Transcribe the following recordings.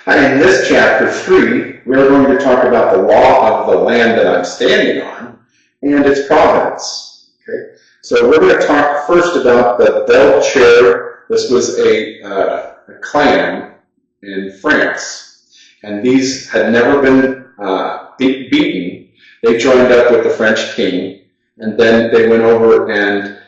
Hi, in this chapter 3, we're going to talk about the law of the land that I'm standing on and its provenance. Okay? So we're going to talk first about the Belcher. This was a clan in France, and these had never been beaten. They joined up with the French king, and then they went over and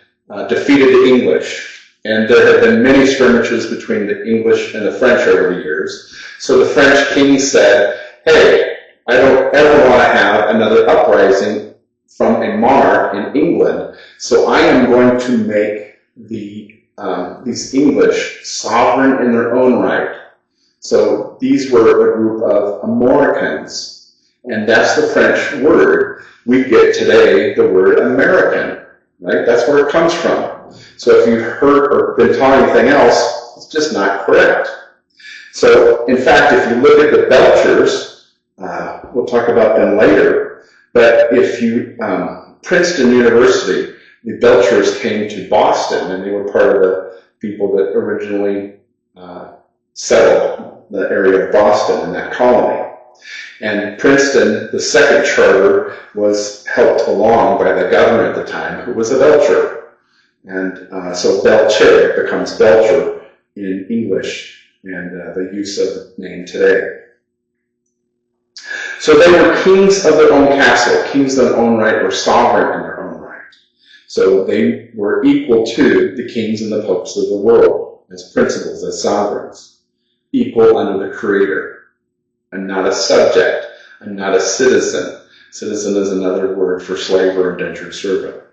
defeated the English. And there have been many skirmishes between the English and the French over the years. So the French king said, hey, I don't ever want to have another uprising from a monarch in England, so I am going to make these English sovereign in their own right. So these were a group of Amoricans, and that's the French word we get today, the word American, right? That's where it comes from. So if you've heard or been taught anything else, it's just not correct. So, in fact, if you look at the Belchers, we'll talk about them later, but if you, Princeton University, the Belchers came to Boston, and they were part of the people that originally settled the area of Boston in that colony. And Princeton, the second charter, was helped along by the governor at the time, who was a Belcher. And so Belcher becomes Belcher in English and the use of the name today. So they were kings of their own castle, kings of their own right, or sovereign in their own right. So they were equal to the kings and the popes of the world as principals, as sovereigns, equal under the Creator, and not a subject, and not a citizen. Citizen is another word for slave or indentured servant.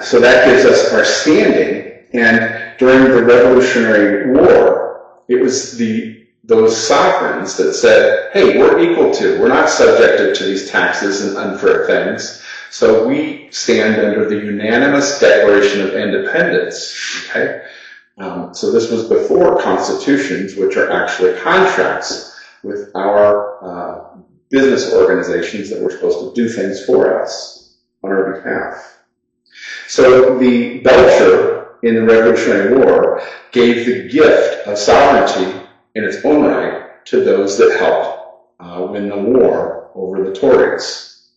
So that gives us our standing, and during the Revolutionary War, it was those sovereigns that said, hey, we're equal to, we're not subjected to these taxes and unfair things, so we stand under the unanimous Declaration of Independence. Okay? So this was before constitutions, which are actually contracts with our business organizations that were supposed to do things for us on our behalf. So the Belcher in the Revolutionary War gave the gift of sovereignty in its own right to those that helped win the war over the Tories.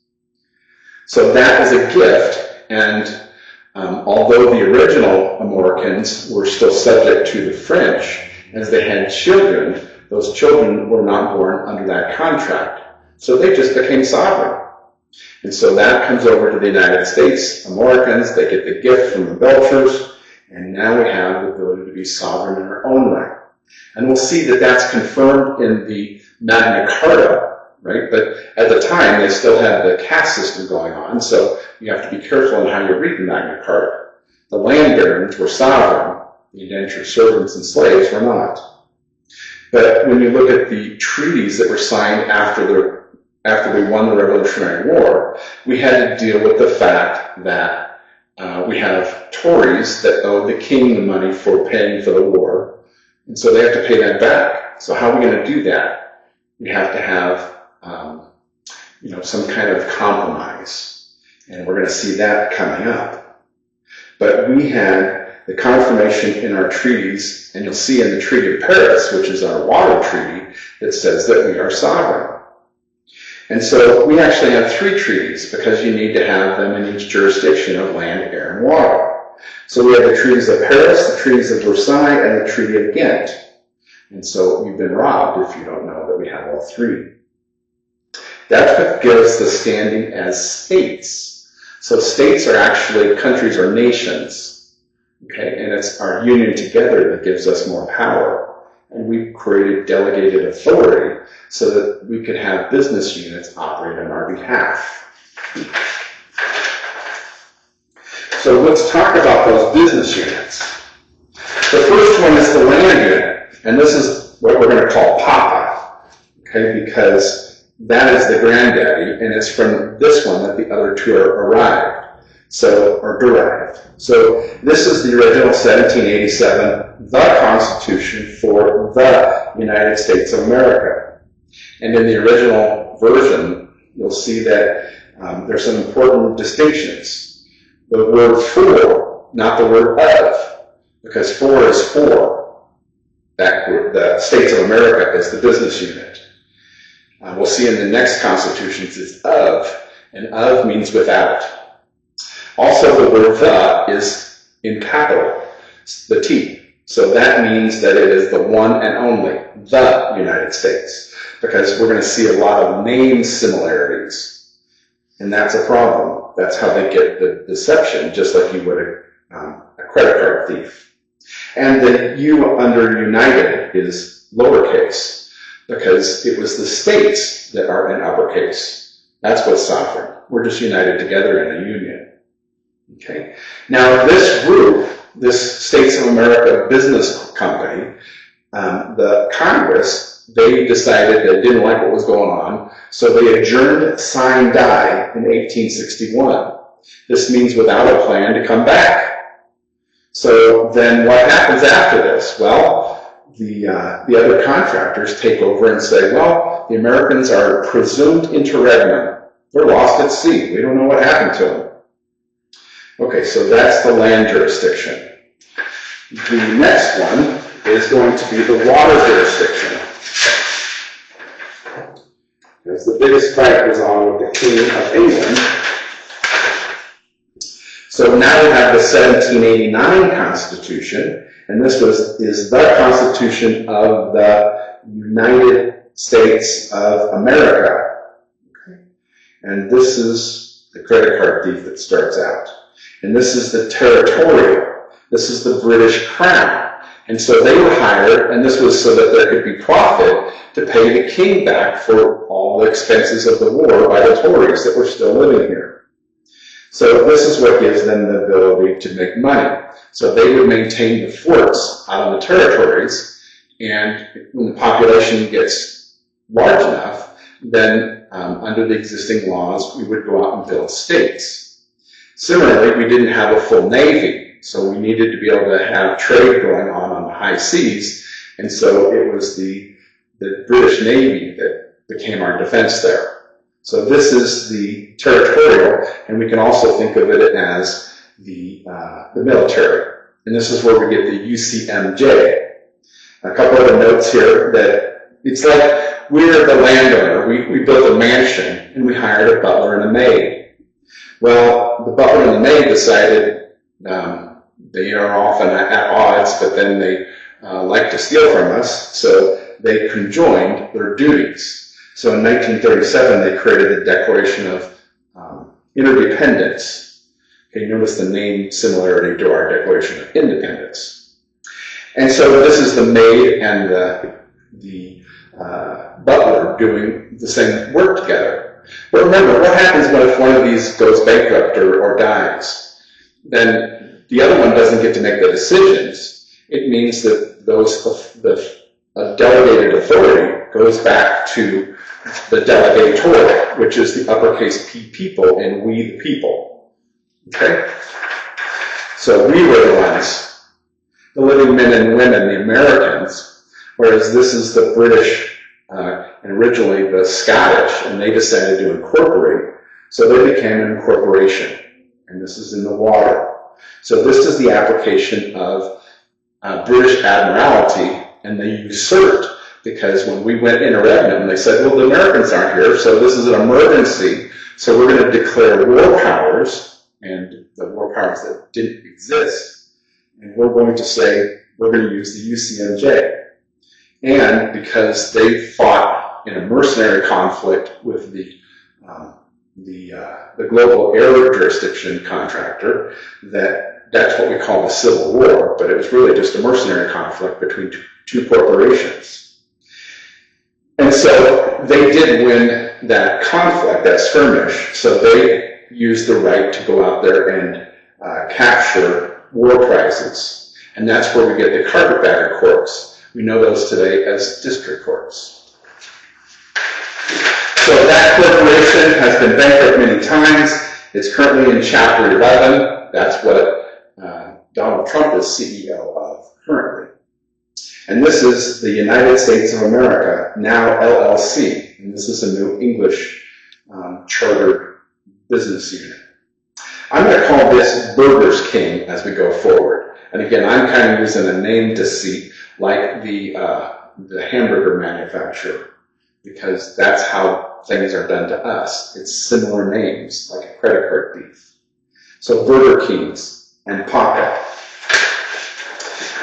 So that is a gift, and although the original Amoricans were still subject to the French, as they had children, those children were not born under that contract. So they just became sovereign. And so that comes over to the United States. Amoricans, they get the gift from the Belchers, and now we have the ability to be sovereign in our own right. And we'll see that that's confirmed in the Magna Carta, right? But at the time, they still had the caste system going on, so you have to be careful in how you read the Magna Carta. The land barons were sovereign, the indentured servants and slaves were not. But when you look at the treaties that were signed after we won the Revolutionary War, we had to deal with the fact that we have Tories that owe the king the money for paying for the war, and so they have to pay that back. So how are we going to do that? We have to have some kind of compromise, and we're going to see that coming up. But we had the confirmation in our treaties, and you'll see in the Treaty of Paris, which is our water treaty, that says that we are sovereign. And so we actually have 3 treaties because you need to have them in each jurisdiction of land, air, and water. So we have the treaties of Paris, the treaties of Versailles, and the Treaty of Ghent. And so you've been robbed if you don't know that we have all 3. That's what gives the standing as states. So states are actually countries or nations. Okay, and it's our union together that gives us more power. And we created delegated authority so that we could have business units operate on our behalf. So let's talk about those business units. The first one is the land unit, and this is what we're going to call Papa, okay, because that is the granddaddy, and it's from this one that the other 2 are derived. So this is the original 1787, the Constitution for the United States of America. And in the original version, you'll see that there's some important distinctions. The word for, not the word of, because for is for, that group, the States of America, as the business unit. We'll see in the next constitutions is of, and of means without. Also, the word the is in capital, the T. So that means that it is the one and only, the United States, because we're going to see a lot of name similarities, and that's a problem. That's how they get the deception, just like you would a credit card thief. And the U under United is lowercase, because it was the states that are in uppercase. That's what's sovereign. We're just united together in a union. Okay. Now this group, this States of America business company, the Congress, they decided they didn't like what was going on, so they adjourned sine die in 1861. This means without a plan to come back. So then what happens after this? Well, the other contractors take over and say, well, the Americans are presumed interregnum. They're lost at sea. We don't know what happened to them. Okay, so that's the land jurisdiction. The next one is going to be the water jurisdiction. Because the biggest fight was on with the King of England. So now we have the 1789 Constitution, and this is the Constitution of the United States of America. Okay. And this is the credit card thief that starts out. And this is the territorial. This is the British Crown. And so they were hired, and this was so that there could be profit to pay the king back for all the expenses of the war by the Tories that were still living here. So this is what gives them the ability to make money. So they would maintain the forts out on the territories, and when the population gets large enough, then under the existing laws, we would go out and build states. Similarly, we didn't have a full navy, so we needed to be able to have trade going on the high seas, and so it was the British Navy that became our defense there. So this is the territorial, and we can also think of it as the military. And this is where we get the UCMJ. A couple other notes here that it's like we're the landowner. We built a mansion, and we hired a butler and a maid. Well, the butler and the maid decided they are often at odds, but then they like to steal from us, so they conjoined their duties. So in 1937, they created the Declaration of Interdependence. Okay, notice the name similarity to our Declaration of Independence. And so this is the maid and the butler doing the same work together. But remember, what happens if one of these goes bankrupt or dies? Then the other one doesn't get to make the decisions. It means that the delegated authority goes back to the delegator, which is the uppercase P people and we the people. Okay? So we were the ones, the living men and women, the Americans, whereas this is the British and originally the Scottish, and they decided to incorporate, so they became an incorporation, and this is in the water. So this is the application of British Admiralty, and they usurped, because when we went interregnum, they said, well, the Americans aren't here, so this is an emergency, so we're going to declare war powers, and the war powers that didn't exist, and we're going to say we're going to use the UCMJ. And because they fought in a mercenary conflict with the global air jurisdiction contractor, that's what we call the Civil War, but it was really just a mercenary conflict between two corporations. And so they did win that conflict, that skirmish, so they used the right to go out there and capture war prizes. And that's where we get the carpetbagger courts. We know those today as district courts. So that corporation has been bankrupt many times. It's currently in Chapter 11. That's what Donald Trump is CEO of currently. And this is the United States of America, now LLC. And this is a new English chartered business unit. I'm going to call this Burger's King as we go forward. And again, I'm kind of using a name deceit like the hamburger manufacturer, because that's how things are done to us. It's similar names, like a credit card thief. So Burger Kings and Papa.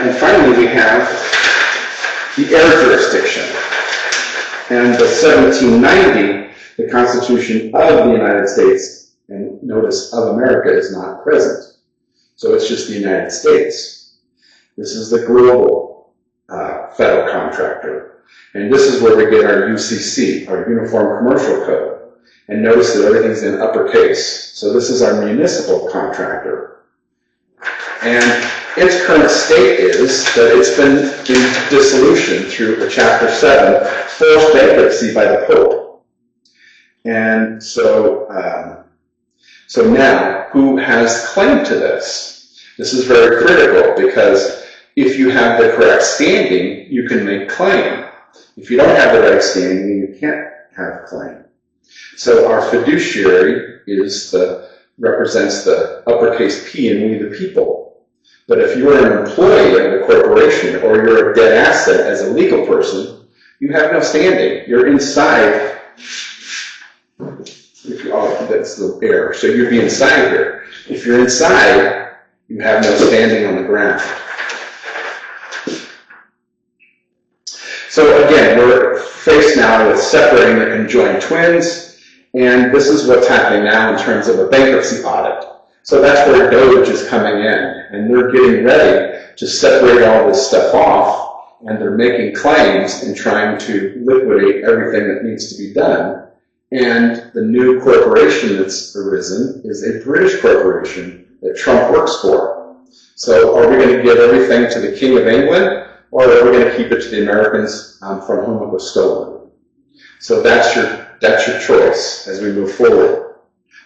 And finally, we have the air jurisdiction. And the 1790, the Constitution of the United States, and notice of America is not present. So it's just the United States. This is the global federal contractor. And this is where we get our UCC, our Uniform Commercial Code. And notice that everything's in uppercase. So this is our municipal contractor. And its current state is that it's been in dissolution through a Chapter 7 forced bankruptcy by the Pope. And so now, who has claim to this? This is very critical, because if you have the correct standing, you can make claim. If you don't have the right standing, you can't have claim. So our fiduciary represents the uppercase P and we the people. But if you're an employee of the corporation, or you're a dead asset as a legal person, you have no standing. You're inside. That's the air. So you'd be inside here. If you're inside, you have no standing on the ground. So again, we're faced now with separating the conjoined twins, and this is what's happening now in terms of a bankruptcy audit. So that's where DOGE is coming in, and they're getting ready to separate all this stuff off, and they're making claims and trying to liquidate everything that needs to be done. And the new corporation that's arisen is a British corporation that Trump works for. So are we going to give everything to the King of England, or are we going to keep it to the Americans from whom it was stolen? So that's your choice as we move forward.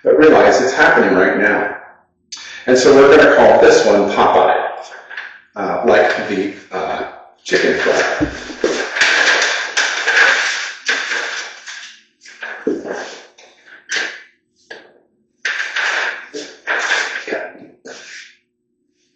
But realize it's happening right now. And so we're going to call this one Popeye, like the chicken flag.